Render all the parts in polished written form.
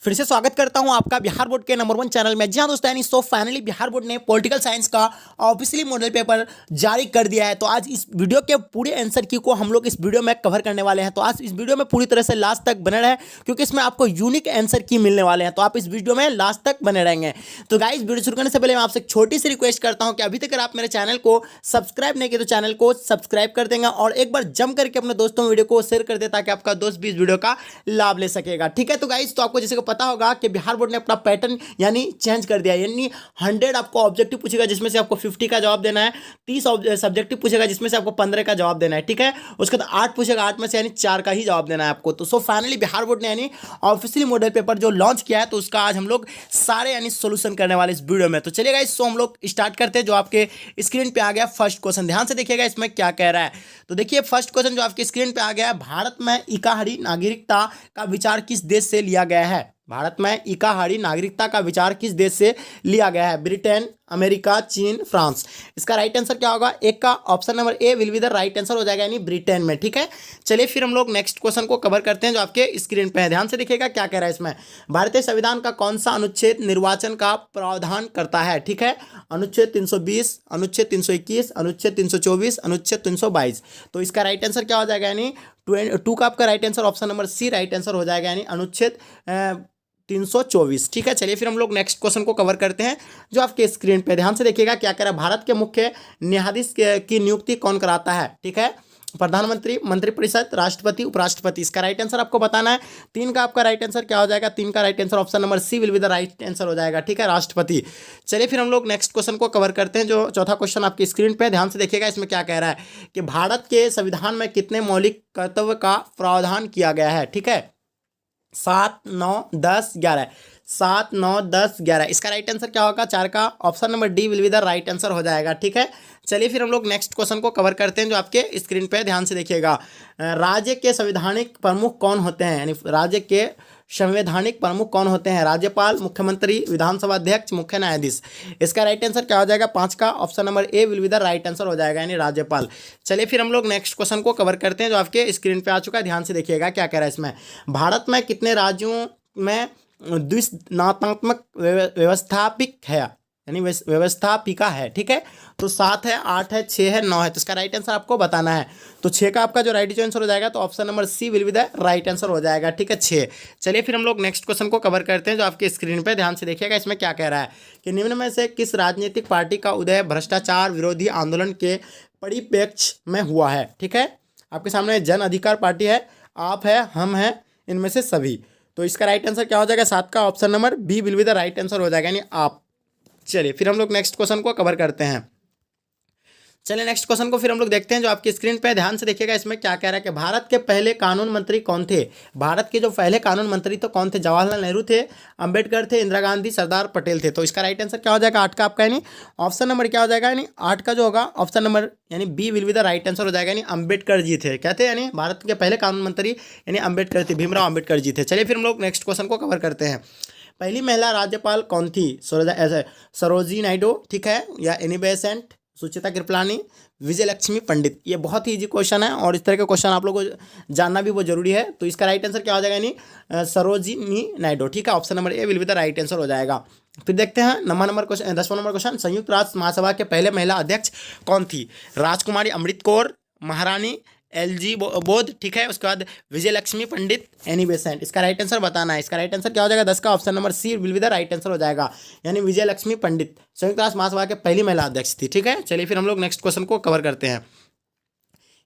फिर से स्वागत करता हूं आपका बिहार बोर्ड के नंबर 1 चैनल में। जी हाँ दोस्तों, यानी फाइनली बिहार बोर्ड ने पॉलिटिकल साइंस का ऑफिशियली मॉडल पेपर जारी कर दिया है। तो आज इस वीडियो के पूरे आंसर की को हम लोग इस वीडियो में कवर करने वाले हैं। तो आज इस वीडियो में पूरी तरह से लास्ट तक बने रहे, क्योंकि इसमें आपको यूनिक आंसर की मिलने वाले हैं। तो आप इस वीडियो में लास्ट तक बने रहेंगे। तो गाइस, वीडियो शुरू करने से पहले मैं आपसे एक छोटी सी रिक्वेस्ट करता हूँ कि अभी तक अगर आप मेरे चैनल को सब्सक्राइब नहीं किए तो चैनल को सब्सक्राइब कर देंगे और एक बार जम करके अपने दोस्तों में वीडियो को शेयर कर दे, ताकि आपका दोस्त भी इस वीडियो का लाभ ले सकेगा। ठीक है, तो गाइस, तो आपको जैसे को पता होगा कि बिहार बोर्ड ने अपना पैटर्न यानी चेंज कर दिया। यानी 100 आपको ऑब्जेक्टिव पूछेगा जिसमें से आपको 50 का जवाब देना है, 30 सब्जेक्टिव पूछेगा जिसमें से आपको 15 का जवाब देना है। ठीक है, उसके बाद 8 पूछेगा, 8 में से यानी 4 का ही जवाब देना है आपको। तो फाइनली बिहार बोर्ड ने यानी ऑफिशियली मॉडल पेपर जो लॉन्च किया है, तो उसका आज हम लोग सारे यानी सोल्यूशन करने वाले इस वीडियो में। तो चलिए गाइस, हम लोग स्टार्ट करते हैं। जो आपके स्क्रीन पे आ गया फर्स्ट क्वेश्चन, ध्यान से देखिएगा इसमें क्या कह रहा है। तो देखिए फर्स्ट क्वेश्चन जो आपके स्क्रीन पे आ गया है, भारत में एकाहारी नागरिकता का विचार किस देश से लिया गया है। भारत में एकाहारी नागरिकता का विचार किस देश से लिया गया है। ब्रिटेन, अमेरिका, चीन, फ्रांस। इसका राइट आंसर क्या होगा? एक का option number A will be the right answer हो जाएगा, यानी ब्रिटेन में। ठीक है, चलिए फिर हम लोग नेक्स्ट क्वेश्चन को कवर करते हैं जो आपके स्क्रीन पे है। ध्यान से देखिएगा क्या कह रहा है इसमें। भारतीय संविधान का कौन सा अनुच्छेद निर्वाचन का प्रावधान करता है? ठीक है, अनुच्छेद 320, अनुच्छेद 321, अनुच्छेद 324, अनुच्छेद 322। तो इसका राइट आंसर क्या हो जाएगा? यानी 2 का आपका right answer option number C right answer हो जाएगा, यानी अनुच्छेद 324। ठीक है, चलिए फिर हम लोग नेक्स्ट क्वेश्चन को कवर करते हैं जो आपके स्क्रीन पे। ध्यान से देखिएगा क्या कह रहा है। भारत के मुख्य न्यायाधीश की नियुक्ति कौन कराता है? ठीक है, प्रधानमंत्री, मंत्रिपरिषद, राष्ट्रपति, उपराष्ट्रपति। इसका राइट आंसर आपको बताना है। 3 का आपका राइट आंसर क्या हो जाएगा? 3 का right answer option number C will be the right answer हो जाएगा। ठीक है, राष्ट्रपति। चलिए फिर हम लोग नेक्स्ट क्वेश्चन को कवर करते हैं जो चौथा क्वेश्चन आपकी स्क्रीन पे। ध्यान से देखिएगा इसमें क्या कह रहा है कि भारत के संविधान में कितने मौलिक कर्तव्य का प्रावधान किया गया है। ठीक है, 7, 9, 10, 11। 7, 9, 10, 11। इसका राइट आंसर क्या होगा? 4 का option number D will be the right answer हो जाएगा। ठीक है, चलिए फिर हम लोग नेक्स्ट क्वेश्चन को कवर करते हैं जो आपके स्क्रीन पे। ध्यान से देखिएगा, राज्य के संवैधानिक प्रमुख कौन होते हैं? यानी राज्य के संवैधानिक प्रमुख कौन होते हैं? राज्यपाल, मुख्यमंत्री, विधानसभा अध्यक्ष, मुख्य न्यायाधीश। इसका राइट आंसर क्या हो जाएगा? 5 का option number A will be the right answer हो जाएगा, यानी राज्यपाल। चलिए फिर हम लोग नेक्स्ट क्वेश्चन को कवर करते हैं जो आपके स्क्रीन पे आ चुका है। ध्यान से देखिएगा क्या कह रहा है इसमें। भारत में कितने राज्यों में द्विस्नातात्मक व्यवस्थापिक है, यानी व्यवस्थापिका है? ठीक है, तो 7 है, 8 है, 6 है, 9 है। तो इसका राइट आंसर आपको बताना है। तो 6 का आपका जो राइट आंसर हो जाएगा, तो option number C will be the right answer हो जाएगा। ठीक है, 6। चलिए फिर हम लोग नेक्स्ट क्वेश्चन को कवर करते हैं जो आपके स्क्रीन पे। ध्यान से देखिएगा इसमें क्या कह रहा है कि निम्न में से किस राजनीतिक पार्टी का उदय भ्रष्टाचार विरोधी आंदोलन के परिप्रेक्ष्य में हुआ है? ठीक है, आपके सामने जन अधिकार पार्टी है, आप है, हम हैं, इनमें से सभी। तो इसका राइट आंसर क्या हो जाएगा? 7 का option number B will be the right answer हो जाएगा, यानी आप। चलिए फिर हम लोग नेक्स्ट क्वेश्चन को कवर करते हैं। चलिए नेक्स्ट क्वेश्चन को फिर हम लोग देखते हैं जो आपकी स्क्रीन पे। ध्यान से देखिएगा इसमें क्या कह रहा है कि भारत के पहले कानून मंत्री कौन थे? भारत के जो पहले कानून मंत्री तो कौन थे? जवाहरलाल नेहरू थे, अंबेडकर थे, इंदिरा गांधी, सरदार पटेल थे। तो इसका राइट आंसर क्या हो जाएगा? 8 का आपका, यानी ऑप्शन नंबर क्या हो जाएगा? यानी 8 का जो होगा ऑप्शन नंबर यानी B will be the right answer हो जाएगा, यानी अंबेडकर जी थे। क्या थे? यानी भारत के पहले कानून मंत्री यानी अंबेडकर थे, भीमराव अंबेडकर जी थे। चलिए फिर हम लोग नेक्स्ट क्वेश्चन को कवर करते हैं। पहली महिला राज्यपाल कौन थी? सरोजिनी नायडू, ठीक है, या एनी बेसेंट, सुचिता कृपलानी, विजय लक्ष्मी पंडित। ये बहुत ही इजी क्वेश्चन है और इस तरह के क्वेश्चन आप लोगों को जानना भी बहुत जरूरी है। तो इसका राइट आंसर क्या हो जाएगा? यानी सरोजिनी नायडू। ठीक है, option number A will be the right answer हो जाएगा। फिर देखते हैं 10वां नंबर क्वेश्चन। संयुक्त राष्ट्र महासभा के पहले महिला अध्यक्ष कौन थी? राजकुमारी अमृत कौर, महारानी एलजी बोध, ठीक है, उसके बाद विजय लक्ष्मी पंडित, एनी बेसेंट। इसका राइट आंसर बताना है। इसका राइट आंसर क्या हो जाएगा? 10 का option number C will be the right answer हो जाएगा, यानी विजय लक्ष्मी पंडित संयुक्त राष्ट्र महासभा के पहली महिला अध्यक्ष थी। ठीक है, चलिए फिर हम लोग नेक्स्ट क्वेश्चन को कवर करते हैं।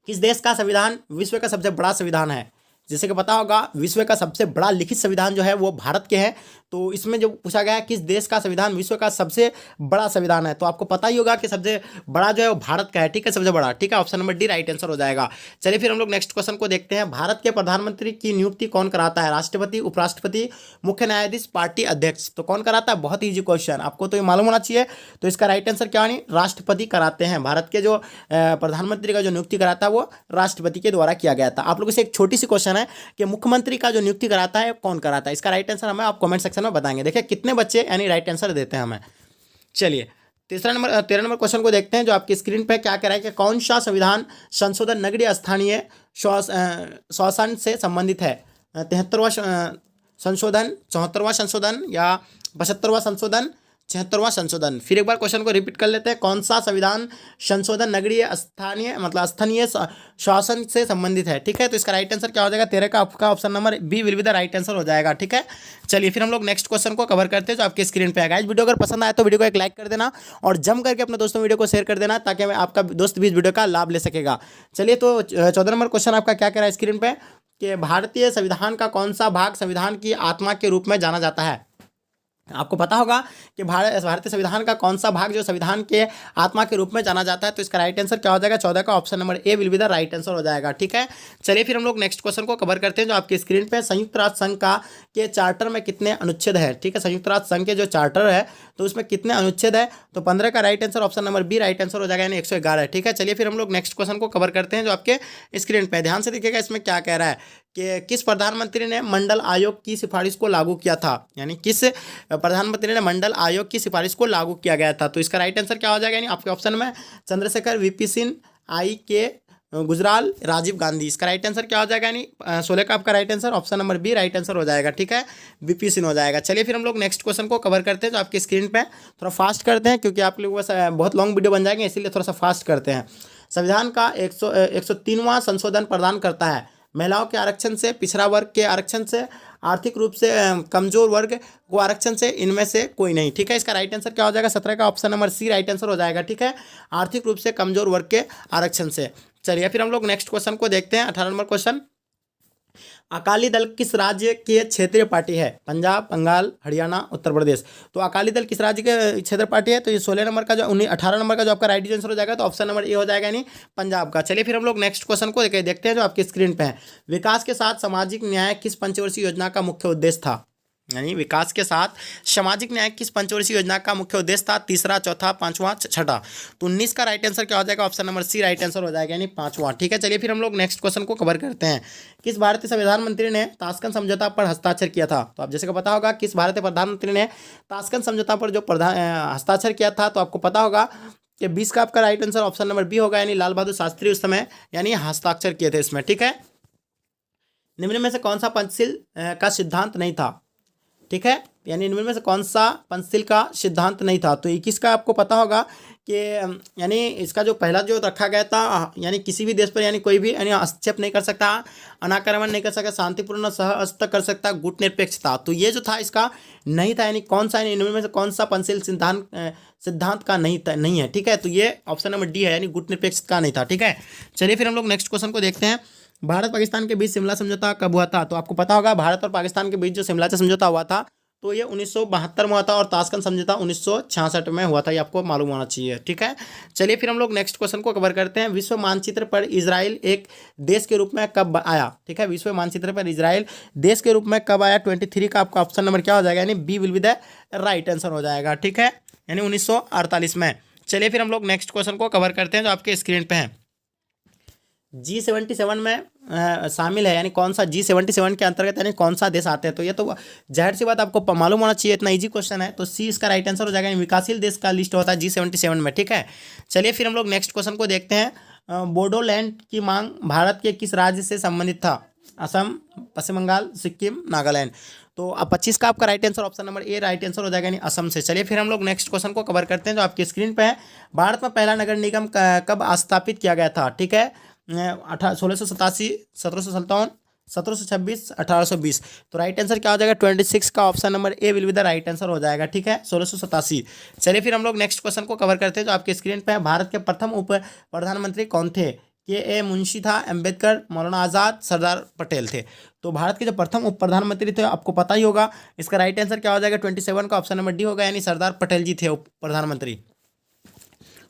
किस देश का संविधान विश्व का सबसे बड़ा संविधान है? जैसे कि पता होगा, विश्व का सबसे बड़ा लिखित संविधान जो है वो भारत के हैं। तो इसमें जो पूछा गया है किस देश का संविधान विश्व का सबसे बड़ा संविधान है, तो आपको पता ही होगा कि सबसे बड़ा जो है वो भारत का है। ठीक है, सबसे बड़ा। ठीक है, option number D right answer हो जाएगा। चलिए फिर हम लोग नेक्स्ट क्वेश्चन को देखते हैं। भारत के प्रधानमंत्री की नियुक्ति कौन कराता है? राष्ट्रपति, उपराष्ट्रपति, मुख्य न्यायाधीश, पार्टी अध्यक्ष। तो कौन कराता है? बहुत ही इजी क्वेश्चन, आपको तो ये मालूम होना चाहिए। तो इसका राइट आंसर क्या है? राष्ट्रपति कराते हैं। भारत के जो प्रधानमंत्री का जो नियुक्ति कराता है वो राष्ट्रपति के द्वारा किया गया था। आप लोगों से एक छोटी सी क्वेश्चन है कि मुख्यमंत्री का जो नियुक्ति कराता है कौन कराता है? इसका राइट आंसर हमें आप कमेंट सेक्शन में बताएंगे। देखिए कितने बच्चे यानी राइट आंसर देते हैं हमें। चलिए 13 नंबर क्वेश्चन को देखते हैं जो आपकी स्क्रीन पे क्या कह रहा है कि कौन सा संविधान संशोधन नगरीय स्थानीय शासन से संबंधित है? 73वां संशोधन, 74वां संशोधन या 75वां संशोधन, 76वां संशोधन। फिर एक बार क्वेश्चन को रिपीट कर लेते हैं। कौन सा संविधान संशोधन नगरीय स्थानीय मतलब स्थानीय शासन से संबंधित है? ठीक है, तो इसका राइट आंसर क्या हो जाएगा? 13 का आपका option number B will be the right answer हो जाएगा। ठीक है, चलिए फिर हम लोग नेक्स्ट क्वेश्चन को कवर करते हैं जो आपके स्क्रीन पे आएगा। इस वीडियो अगर पसंद आए तो वीडियो को एक लाइक कर देना और जम करके अपने दोस्तों वीडियो को शेयर कर देना ताकि आपका दोस्त भी इस वीडियो का लाभ ले सकेगा। चलिए, तो 14 नंबर क्वेश्चन आपका क्या कह रहा है स्क्रीन पे कि भारतीय संविधान का कौन सा भाग संविधान की आत्मा के रूप में जाना जाता है? आपको पता होगा कि भारतीय संविधान का कौन सा भाग जो संविधान के आत्मा के रूप में जाना जाता है, तो इसका राइट आंसर क्या हो जाएगा? 14 का option number A will be the right answer हो जाएगा। ठीक है, चलिए फिर हम लोग नेक्स्ट क्वेश्चन को कवर करते हैं जो आपकी स्क्रीन पे संयुक्त राष्ट्र संघ का के चार्टर में कितने अनुच्छेद है? ठीक है, संयुक्त राष्ट्र संघ के जो चार्टर है तो उसमें कितने अनुच्छेद है? तो 15 का right answer option number B right answer हो जाएगा, यानी 111। ठीक है, चलिए फिर हम लोग नेक्स्ट क्वेश्चन को कवर करते हैं जो आपके स्क्रीन पे। ध्यान से देखिएगा इसमें क्या कह रहा है कि किस प्रधानमंत्री ने मंडल आयोग की सिफारिश को लागू किया था? यानी किस प्रधानमंत्री ने मंडल आयोग की सिफारिश को लागू किया गया था? तो इसका राइट आंसर क्या हो जाएगा? यानी आपके ऑप्शन में चंद्रशेखर, वीपी सिंह, आई के गुजराल, राजीव गांधी। इसका राइट आंसर क्या हो जाएगा? यानी 16 का आपका right answer option number B right answer हो जाएगा। ठीक है, वीपी सिंह हो जाएगा। चलिए फिर हम लोग नेक्स्ट क्वेश्चन को कवर करते हैं जो आपकी स्क्रीन पे। थोड़ा फास्ट करते हैं क्योंकि आप लोग बहुत लॉन्ग वीडियो बन जाएंगे, इसीलिए थोड़ा सा फास्ट करते हैं। संविधान का 103वां संशोधन प्रदान करता है महिलाओं के आरक्षण से, पिछड़ा वर्ग के आरक्षण से, आर्थिक रूप से कमजोर वर्ग को आरक्षण से, इनमें से कोई नहीं। ठीक है, इसका राइट आंसर क्या हो जाएगा? 17 का option number C right answer हो जाएगा। ठीक है, आर्थिक रूप से कमजोर वर्ग के आरक्षण से। चलिए फिर हम लोग नेक्स्ट क्वेश्चन को देखते हैं। 18 नंबर क्वेश्चन, अकाली दल किस राज्य के क्षेत्रीय पार्टी है? पंजाब, बंगाल, हरियाणा, उत्तर प्रदेश। तो अकाली दल किस राज्य के क्षेत्रीय पार्टी है? तो ये 16 नंबर का जो 18 नंबर का जो आपका राइट आंसर हो जाएगा तो ऑप्शन नंबर ए हो जाएगा, यानी पंजाब का। चलिए फिर हम लोग नेक्स्ट क्वेश्चन को देखते हैं जो आपकी स्क्रीन पे है। विकास के साथ सामाजिक न्याय किस पंचवर्षीय योजना का मुख्य उद्देश्य था? यानी विकास के साथ सामाजिक न्याय किस पंचवर्षीय योजना का मुख्य उद्देश्य था? तीसरा, चौथा, पांचवा, छठा। तो 19 का राइट आंसर क्या हो जाएगा? Option number C right answer हो जाएगा, यानी पांचवा। ठीक है, चलिए फिर हम लोग नेक्स्ट क्वेश्चन को कवर करते हैं। किस भारतीय संविधान मंत्री ने ताशकंद समझौता पर हस्ताक्षर किया था? तो आप जैसे कि पता होगा किस भारतीय प्रधानमंत्री ने ताशकंद समझौता पर जो हस्ताक्षर किया था, तो आपको पता होगा कि 20 का आपका right answer option number B होगा, यानी लाल बहादुर शास्त्री उस समय यानी हस्ताक्षर किए थे इसमें। ठीक है, निम्न में से कौन सा पंचशील का सिद्धांत नहीं था? ठीक है, यानी इनमें से कौन सा पंचशील का सिद्धांत नहीं था? तो 21 का आपको पता होगा कि यानी इसका जो पहला जो रखा गया था, यानी किसी भी देश पर यानी कोई भी यानी हस्तक्षेप नहीं कर सकता, अनाक्रमण नहीं कर सकता, शांतिपूर्ण सहअस्तित्व कर सकता, गुट निरपेक्षता। तो ये जो था इसका नहीं था, यानी कौन सा, यानी इनमें से कौन सा पंचशील सिद्धांत का नहीं है? ठीक है, तो ये ऑप्शन नंबर डी है, यानी गुट निरपेक्ष का नहीं था। ठीक है, चलिए फिर हम लोग नेक्स्ट क्वेश्चन को देखते हैं। भारत पाकिस्तान के बीच शिमला समझौता कब हुआ था? तो आपको पता होगा भारत और पाकिस्तान के बीच जो शिमला से समझौता हुआ था तो ये 1972 में हुआ था और ताशकंद समझौता 1966 में हुआ था, ये आपको मालूम होना चाहिए। ठीक है, चलिए फिर हम लोग नेक्स्ट क्वेश्चन को कवर करते हैं। विश्व मानचित्र पर इजराइल एक देश के रूप में कब आया? ठीक है, विश्व मानचित्र पर इजराइल देश के रूप में कब आया? 23 का आपका ऑप्शन नंबर क्या हो जाएगा? यानी B will be the right answer हो जाएगा। ठीक है, यानी 1948 में। चलिए फिर हम लोग नेक्स्ट क्वेश्चन को कवर करते हैं जो आपके स्क्रीन पे है। G77 में शामिल है, यानी कौन सा G77 के अंतर्गत यानी कौन सा देश आते हैं? तो ये तो जाहिर सी बात आपको मालूम होना चाहिए, इतना इजी क्वेश्चन है। तो सी इसका राइट आंसर हो जाएगा, विकासशील देश का लिस्ट होता है G77 में। ठीक है, चलिए फिर हम लोग नेक्स्ट क्वेश्चन को देखते हैं। बोडोलैंड की मांग भारत के किस राज्य से संबंधित था? असम, पश्चिम बंगाल, सिक्किम, नागालैंड। तो अब 25 का आपका right answer option number A right answer हो जाएगा, यानी असम से। चलिए फिर हम लोग नेक्स्ट क्वेश्चन को कवर करते हैं जो आपकी स्क्रीन पे है। भारत में पहला नगर निगम कब स्थापित किया गया था? ठीक है, 1687, 1757, 1726, 1820। तो राइट आंसर क्या हो जाएगा? 26 का option number A will be the right answer हो जाएगा। ठीक है, 1687। चलिए फिर हम लोग नेक्स्ट क्वेश्चन को कवर करते हैं जो आपके स्क्रीन पे है। भारत के प्रथम उप प्रधानमंत्री कौन थे? के मुंशी था, अम्बेडकर, मौलाना आज़ाद, सरदार पटेल थे। तो भारत के जो प्रथम उप प्रधानमंत्री थे आपको पता ही होगा, इसका राइट आंसर क्या हो जाएगा? 27 का ऑप्शन नंबर डी होगा, यानी सरदार पटेल जी थे उप प्रधानमंत्री।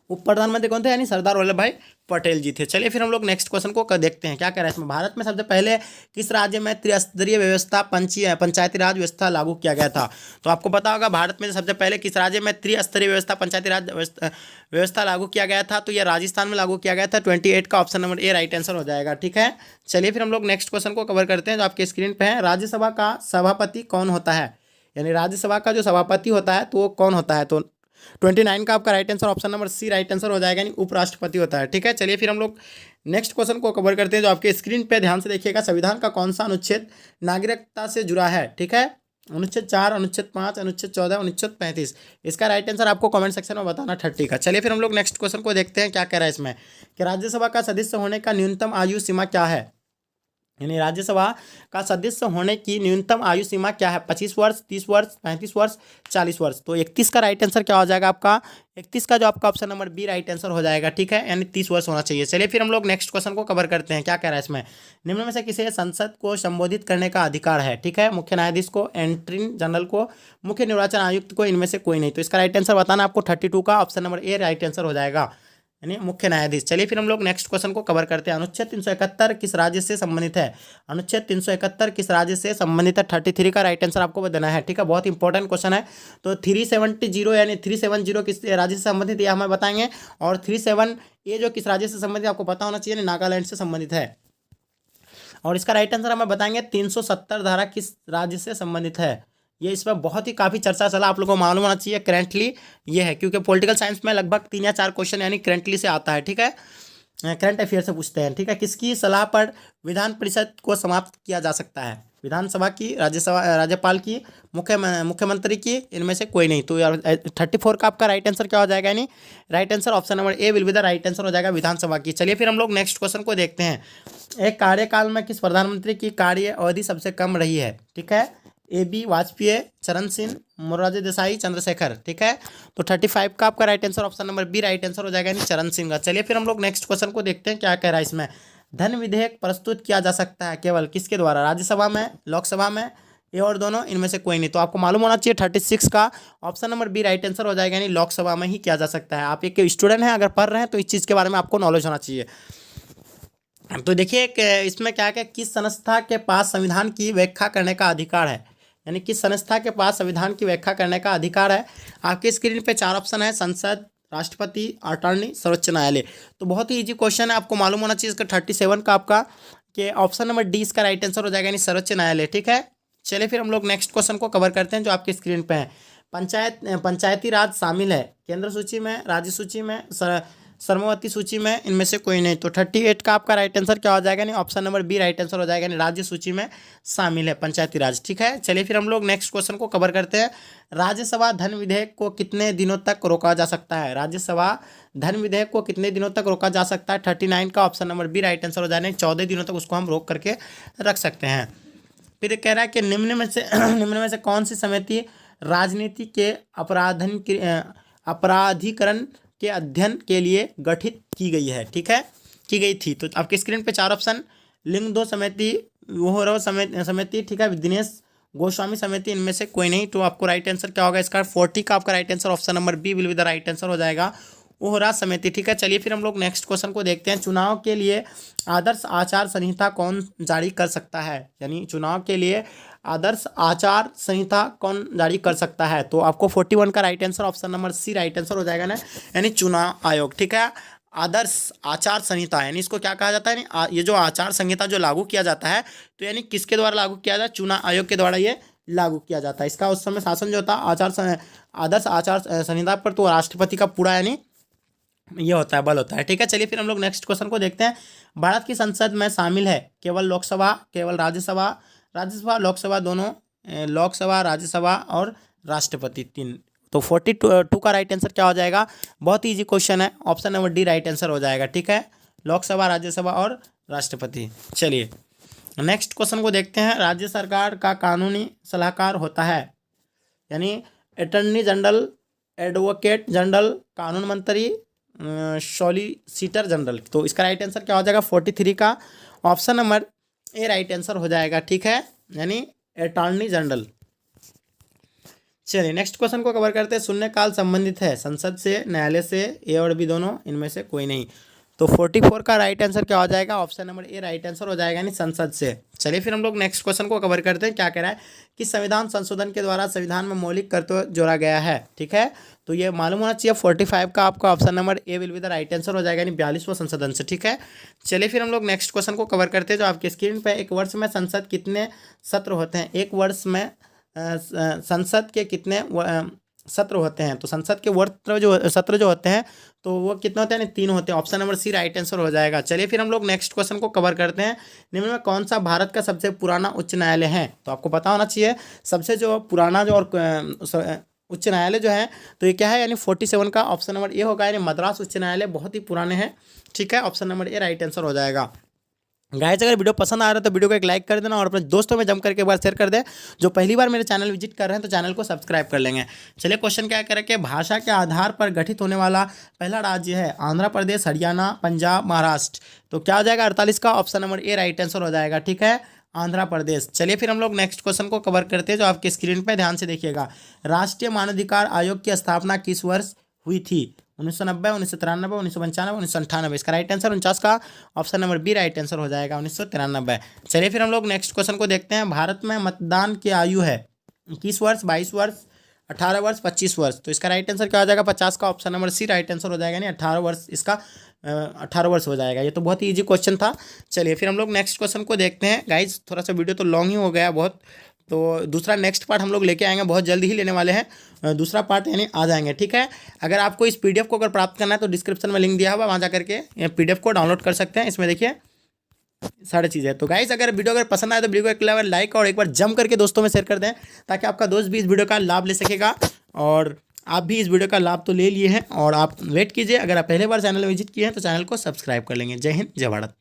उप प्रधानमंत्री कौन थे? यानी सरदार वल्लभ भाई पटेल जी थे। चलिए फिर हम लोग नेक्स्ट क्वेश्चन को देखते हैं क्या कह रहा है इसमें। भारत में सबसे पहले किस राज्य में त्रिस्तरीय व्यवस्था पंचायती राज व्यवस्था लागू किया गया था? तो आपको पता होगा भारत में सबसे पहले किस राज्य में त्रिस्तरीय व्यवस्था पंचायती राज व्यवस्था लागू किया गया था? तो यह राजस्थान में लागू किया गया था। 28 का option number A right answer हो जाएगा। ठीक है, चलिए फिर हम लोग नेक्स्ट क्वेश्चन को कवर करते हैं जो आपके स्क्रीन पे है। राज्यसभा का सभापति कौन होता है? यानी राज्यसभा का जो सभापति होता है तो वो कौन होता है? तो 29 का आपका right answer option number C right answer हो जाएगा, यानी उपराष्ट्रपति होता है। ठीक है, चलिए फिर हम लोग नेक्स्ट क्वेश्चन को कवर करते हैं जो आपके स्क्रीन पे ध्यान से देखिएगा। संविधान का कौन सा अनुच्छेद नागरिकता से जुड़ा है? ठीक है, अनुच्छेद 4, अनुच्छेद 5, अनुच्छेद 14, अनुच्छेद 35। इसका राइट आंसर आपको कमेंट सेक्शन में बताना 30 का। चलिए फिर हम लोग नेक्स्ट क्वेश्चन को देखते हैं क्या कह रहा है इसमें कि राज्यसभा का सदस्य होने का न्यूनतम आयु सीमा क्या है? यानी राज्यसभा का सदस्य होने की न्यूनतम आयु सीमा क्या है? 25 वर्ष, 30 वर्ष, 35 वर्ष, 40 वर्ष। तो 31 का राइट आंसर क्या हो जाएगा आपका? 31 का जो आपका option number B right answer हो जाएगा। ठीक है, यानी 30 वर्ष होना चाहिए। चलिए फिर हम लोग नेक्स्ट क्वेश्चन को कवर करते हैं क्या कह रहा है इसमें। निम्न में से किसे संसद को संबोधित करने का अधिकार है? ठीक है, मुख्य न्यायाधीश को, एंट्री जनरल को, मुख्य निर्वाचन आयुक्त को, इनमें से कोई नहीं। तो इसका राइट आंसर बताना आपको 32 का option number A right answer हो जाएगा, यानी मुख्य न्यायाधीश। चलिए फिर हम लोग नेक्स्ट क्वेश्चन को कवर करते हैं। अनुच्छेद 371 किस राज्य से संबंधित है? अनुच्छेद 371 किस राज्य से संबंधित है? 33 का राइट आंसर आपको देना है। ठीक है, बहुत इंपॉर्टेंट क्वेश्चन है। तो 370 यानी 370 किस राज्य से संबंधित है हमें बताएंगे, और 37 ये जो किस राज्य से संबंधित आपको पता होना चाहिए, नागालैंड से संबंधित है। और इसका राइट आंसर हमें बताएंगे 370 धारा किस राज्य से संबंधित है। ये इसमें बहुत ही काफ़ी चर्चा चला, आप लोगों को मालूम होना चाहिए करेंटली ये है, क्योंकि पॉलिटिकल साइंस में लगभग 3 या 4 क्वेश्चन यानी करेंटली से आता है। ठीक है, करंट अफेयर से पूछते हैं। ठीक है, किसकी सलाह पर विधान परिषद को समाप्त किया जा सकता है? विधानसभा की, राज्यसभा, राज्यपाल की, मुख्यमंत्री की, इनमें से कोई नहीं। तो यार 34 का आपका राइट आंसर क्या हो जाएगा? यानी right answer option number A will be the right answer हो जाएगा, विधानसभा की। चलिए फिर हम लोग नेक्स्ट क्वेश्चन को देखते हैं। एक कार्यकाल में किस प्रधानमंत्री की कार्य अवधि सबसे कम रही है? ठीक है, ए बी वाजपेयी, चरण सिंह, मोरारजी देसाई, चंद्रशेखर। ठीक है, तो 35 का आपका right answer option number B right answer हो जाएगा, यानी चरण सिंह का। चलिए फिर हम लोग नेक्स्ट क्वेश्चन को देखते हैं क्या कह रहा है इसमें। धन विधेयक प्रस्तुत किया जा सकता है केवल किसके द्वारा? राज्यसभा में, लोकसभा में, ये और दोनों, इनमें से कोई नहीं। तो आपको मालूम होना चाहिए 36 का option number B right answer हो जाएगा, यानी लोकसभा में ही किया जा सकता है। आप एक स्टूडेंट हैं, अगर पढ़ रहे हैं तो इस चीज़ के बारे में आपको नॉलेज होना चाहिए। तो देखिए इसमें क्या क्या, किस संस्था के पास संविधान की व्याख्या करने का अधिकार है? यानी किस संस्था के पास संविधान की व्याख्या करने का अधिकार है? आपके स्क्रीन पे 4 ऑप्शन है, संसद, राष्ट्रपति, अटॉर्नी, सर्वोच्च न्यायालय। तो बहुत ही इजी क्वेश्चन है, आपको मालूम होना चाहिए इसका 37 का आपका कि ऑप्शन नंबर डी इसका राइट आंसर हो जाएगा, यानी सर्वोच्च न्यायालय। ठीक है, चलिए फिर हम लोग नेक्स्ट क्वेश्चन को कवर करते हैं जो आपके स्क्रीन पे है। पंचायती राज शामिल है केंद्र सूची में, राज्य सूची में, सर्वमति सूची में, इनमें से कोई नहीं। तो 38 का आपका राइट आंसर क्या हो जाएगा? नहीं, option number B right answer हो जाएगा, यानी राज्य सूची में शामिल है पंचायती राज। ठीक है, चलिए फिर हम लोग नेक्स्ट क्वेश्चन को कवर करते हैं। राज्यसभा धन विधेयक को कितने दिनों तक रोका जा सकता है? राज्यसभा धन विधेयक को कितने दिनों तक रोका जा सकता है? 39 का option number B right answer हो जाएगा, 14 दिनों तक उसको हम रोक करके रख सकते हैं। फिर कह रहा है कि निम्न में से कौन सी समिति राजनीति के अपराधीकरण के अध्ययन के लिए गठित की गई है? ठीक है, की गई थी। तो आपके स्क्रीन पे 4 ऑप्शन, लिंग 2 समिति, वोहरव समिति, ठीक है, दिनेश गोस्वामी समिति, इनमें से कोई नहीं। तो आपको राइट आंसर क्या होगा इसका? 40 का आपका right answer option number B will be the right answer हो जाएगा, ओहरा समिति। ठीक है, चलिए फिर हम लोग नेक्स्ट क्वेश्चन को देखते हैं। चुनाव के लिए आदर्श आचार संहिता कौन जारी कर सकता है? यानी चुनाव के लिए आदर्श आचार संहिता कौन जारी कर सकता है? तो आपको 41 का right answer option number C right answer हो जाएगा ना, यानी चुनाव आयोग। ठीक है, आदर्श आचार संहिता यानी इसको क्या कहा जाता है? ये जो आचार संहिता जो लागू किया जाता है, तो यानी किसके द्वारा लागू किया जाता है? चुनाव आयोग के द्वारा ये लागू किया जाता है। इसका उस समय शासन जो होता है आदर्श आचार संहिता पर, तो राष्ट्रपति का पूरा यानी ये होता है, बल होता है। ठीक है, चलिए फिर हम लोग नेक्स्ट क्वेश्चन को देखते हैं। भारत की संसद में शामिल है केवल लोकसभा, केवल राज्यसभा, लोकसभा दोनों, लोकसभा, राज्यसभा और राष्ट्रपति 3। तो 42 का राइट आंसर क्या हो जाएगा? बहुत ही इजी क्वेश्चन है, option number D right answer हो जाएगा। ठीक है, लोकसभा, राज्यसभा और राष्ट्रपति। चलिए नेक्स्ट क्वेश्चन को देखते हैं। राज्य सरकार का कानूनी सलाहकार होता है, यानी अटॉर्नी जनरल, एडवोकेट जनरल, कानून मंत्री, सॉलिसिटर जनरल। तो इसका राइट आंसर क्या हो जाएगा? 43 का option number A right answer हो जाएगा। ठीक है, यानी अटॉर्नी जनरल। चलिए नेक्स्ट क्वेश्चन को कवर करते हैं। शून्यकाल संबंधित है संसद से, न्यायालय से, ए और बी दोनों, इनमें से कोई नहीं। तो 44 का राइट आंसर क्या हो जाएगा? Option number A right answer हो जाएगा, यानी संसद से। चलिए फिर हम लोग नेक्स्ट क्वेश्चन को कवर करते हैं। क्या कह रहा है कि संविधान संशोधन के द्वारा संविधान में मौलिक तत्व जोड़ा गया है। ठीक है, तो ये मालूम होना चाहिए। 45 का आपका option number A will be the right answer हो जाएगा, यानी 42वां संशोधन से। ठीक है, चलिए फिर हम लोग नेक्स्ट क्वेश्चन को कवर करते हैं जो आपके स्क्रीन पे। एक वर्ष में संसद कितने सत्र होते हैं? एक वर्ष में संसद के कितने सत्र होते हैं, तो संसद के सत्र जो होते हैं तो वो कितने होते हैं, यानी 3 होते हैं। Option number C right answer हो जाएगा। चलिए फिर हम लोग नेक्स्ट क्वेश्चन को कवर करते हैं। निम्न में कौन सा भारत का सबसे पुराना उच्च न्यायालय है? तो आपको पता होना चाहिए सबसे जो पुराना जो और उच्च न्यायालय जो है तो ये क्या है, यानी 47 का ऑप्शन नंबर ए होगा, यानी मद्रास उच्च न्यायालय बहुत ही पुराने हैं। ठीक है, option number A right answer हो जाएगा। गाइस अगर वीडियो पसंद आ रहा है तो वीडियो को एक लाइक कर देना और अपने दोस्तों में जम करके एक बार शेयर कर दें। जो पहली बार मेरे चैनल विजिट कर रहे हैं तो चैनल को सब्सक्राइब कर लेंगे। चलिए क्वेश्चन क्या करें कि भाषा के आधार पर गठित होने वाला पहला राज्य है आंध्र प्रदेश, हरियाणा, पंजाब, महाराष्ट्र। तो क्या हो जाएगा 48 का option number A right answer हो जाएगा। ठीक है, आंध्र प्रदेश। चलिए फिर हम लोग नेक्स्ट क्वेश्चन को कवर करते हैं जो आपके स्क्रीन पर ध्यान से देखिएगा। राष्ट्रीय मानवाधिकार आयोग की स्थापना किस वर्ष हुई थी? 1990, 1993, 1995, 1998। इसका राइट आंसर 49 का option number B right answer हो जाएगा, 1993। चलिए फिर हम लोग नेक्स्ट क्वेश्चन को देखते हैं। भारत में मतदान की आयु है 21 वर्ष, 22 वर्ष, 18 वर्ष, 25 वर्ष। तो इसका राइट आंसर क्या हो जाएगा? 50 का option number C right answer हो जाएगा, यानी 18 वर्ष। इसका 18 वर्ष हो जाएगा। ये तो बहुत ही ईजी क्वेश्चन था। चलिए फिर हम लोग नेक्स्ट क्वेश्चन को देखते हैं। गाइज थोड़ा सा वीडियो तो लॉन्ग ही हो गया बहुत, तो दूसरा नेक्स्ट पार्ट हम लोग लेके आएंगे, बहुत जल्दी ही लेने वाले हैं दूसरा पार्ट, यानी आ जाएंगे। ठीक है, अगर आपको इस पीडीएफ को अगर प्राप्त करना है तो डिस्क्रिप्शन में लिंक दिया हुआ, वहाँ जा करके पीडीएफ को डाउनलोड कर सकते हैं। इसमें देखिए सारी चीज़ें। तो गाइस अगर वीडियो अगर पसंद आए तो वीडियो को एक लाइक और एक बार जम करके दोस्तों में शेयर कर दें, ताकि आपका दोस्त भी इस वीडियो का लाभ ले सकेगा और आप भी इस वीडियो का लाभ तो ले लिए हैं। और आप वेट कीजिए, अगर आप पहले बार चैनल विजिट किए हैं तो चैनल को सब्सक्राइब कर लेंगे। जय हिंद, जय भारत।